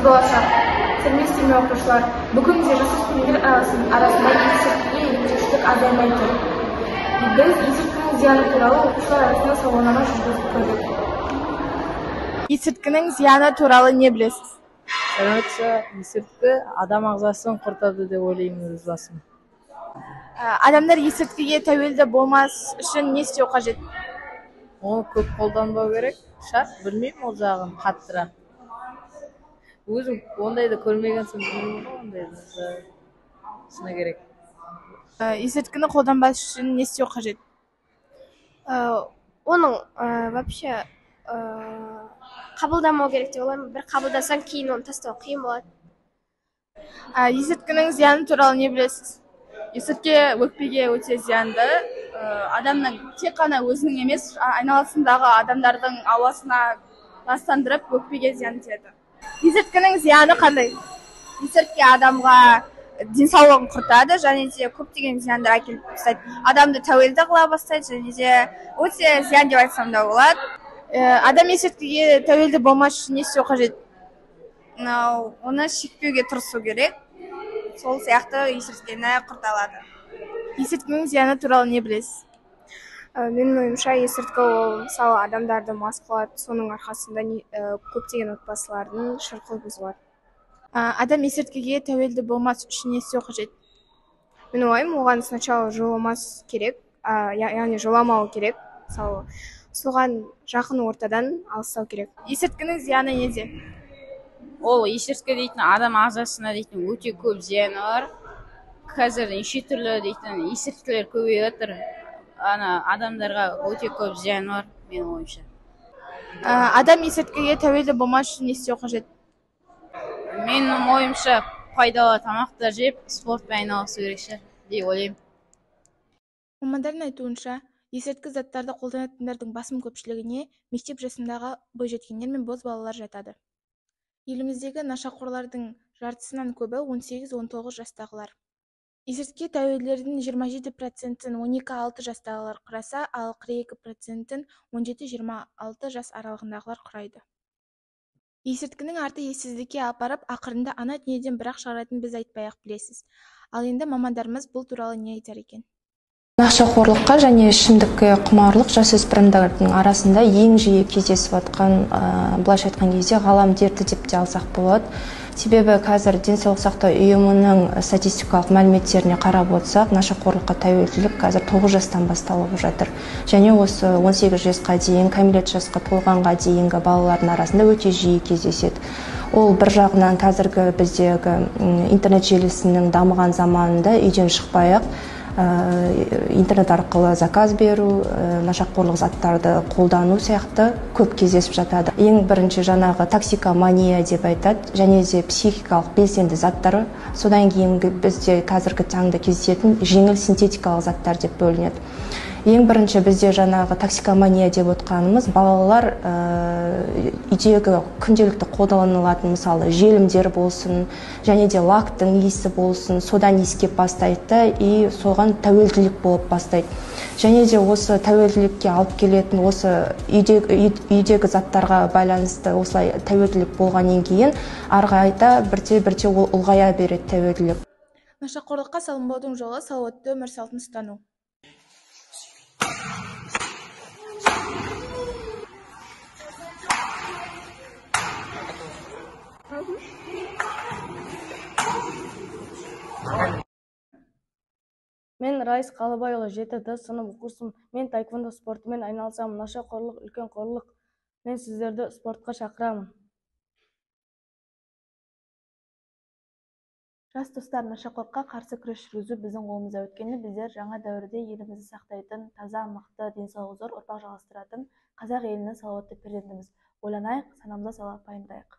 болашақ. Сәлеметсіздер оқушылар. Бүгін де жасөспірімдер арасында есірткіге үйретушілік азаймай тұр. Біз есірткінің зияны туралы оқушылар арасында сауалнама жүргізіп көрдік. Есірткінің зияны туралы не білесіз? Сәлеметсіз, есірткі адам ағзасын құртады деп ойлаймын өз басым. Адамдар есірткіге тәуелді болмас үшін не істеу қажет? Оны көп қолданбау керек. Шарт, білмеймін ол жағын қаттырақ. Өзім ондайды көрмеген соң білмеймін ғой, ондайды шыны керек. Есірткіні қолданбас үшін не істеу қажет? Оның вообще қабылдамау керек деп ойлаймын. Бір қабылдасаң, кейін оны тастау қиын болады. Есірткінің зияны туралы не білесіз? Есірткі өкпеге өте зиянды. Адамның тек қана өзінің емес, айналасындағы адамдардың ауасына ластандырып, өкпеге зиян тиеді. Есірткінің зияны қандай? Есірткі адамға денсаулығын құртады, және де көптеген зияндар әкеліп тастайды. Адамды тәуелді қыла бастайды, және де өте зиян деп айтсам да болады. Адам есірткіге тәуелді болмас үшін не істеу қажет? Оны шекпеуге тырысу керек. Сол сияқты есірткіні құрта алады. Есірткінің зияны туралы не білесіз? Менің ойымша, есірткі ол мысалы адамдарды мас қылады, соның арқасында көптеген отбасылардың шырқы бұзылады. Адам есірткіге тәуелді болмас үшін не істеу қажет? Менің ойым, оған сначала жоламас керек, яғни жоламау керек. Мысалы, соған жақын ортадан алыстау керек. Есірткінің зияны неде? Ол есірткі дейтін адам ағзасына дейтін өте көп зияны бар. Қазір неше түрлі дейтін есірткілер көбейіп жатыр. Адамдарға өте көп зияны бар, менің ойымша. Адам есірткіге тәуелді болмас үшін не істеу қажет? Менің ойымша, пайдалы тамақты жеп, спортпен айналысу керек деп ойлаймын. Мамандардың айтуынша, есірткі заттарды қолданатындардың басым көпшілігіне мектеп жасындағы бойжеткендер мен боз балалар жатады. Еліміздегі нашақорлардың жартысынан көбі 18-19 жастағылар. Есірткі тәуелділердің 27%-ін 12-6 жастағылар құраса, ал 42%-ін 17-26 жас аралығындағылар құрайды. Есірткінің арты ессіздікке апарып, ақырында ана дүниеден бірақ шығаратын біз айтпай-ақ білесіз. Ал енді мамандарымыз бұл туралы не айтар екен? Нашақорлыққа және ішімдікке құмарлық жасөспірімдердің арасында ең жиі кездесіп жатқан, былайша айтқан кезде ғалам дерті деп те алсақ болады. Себебі қазір денсаулық сақтау ұйымының статистикалық мәліметтеріне қарап отырсақ, нашақорлыққа тәуелділік қазір 9 жастан басталып жатыр. Және осы 18 жасқа дейін, кәмелет жасқа толғанға дейінгі балалардың арасында өте жиі кездеседі. Ол бір жағынан қазіргі біздегі интернет желісінің дамыған заманында үйден шықпай-ақ интернет арқылы заказ беру, нашақорлық заттарды қолдану сияқты көп кездесіп жатады. Ең бірінші жаңағы токсикомания деп айтады, және де психикалық белсенді заттар. Содан кейін бізде қазіргі таңда кездесетін жеңіл синтетикалық заттар деп бөлінеді. Ең бірінші бізде жаңағы токсикомания деп отқанымыз балалар үйдегі күнделікті қолданылатын мысалы желімдер болсын, және де лактың иісі болсын, содан иіскеп бастайды и соған тәуелділік болып бастайды. Және де осы тәуелділікке алып келетін осы үйдегі заттарға байланысты осылай тәуелділік болғаннан кейін арғайда бірте-бірте ол ұлғая береді тәуелділік. Нашақорлыққа салынбаудың жолы салауатты өмір салтын ұстану. Мен Райс Қалыбайұлы 7-ді сынып оқушымын. Мен таеквондо спортымен айналысамын. Нашақорлық үлкен қорлық. Мен сіздерді спортқа шақырамын. Жас достар, нашақорлыққа қарсы күрес жүргізу біздің қолымызда. Өйткені біздер жаңа дәуірде елімізді сақтайтын, таза, мықты, денсаулығы зор ұрпақ жалғастыратын қазақ елінің салауатты перзентіміз. Ойланайық, санамызды сала пайымдайық.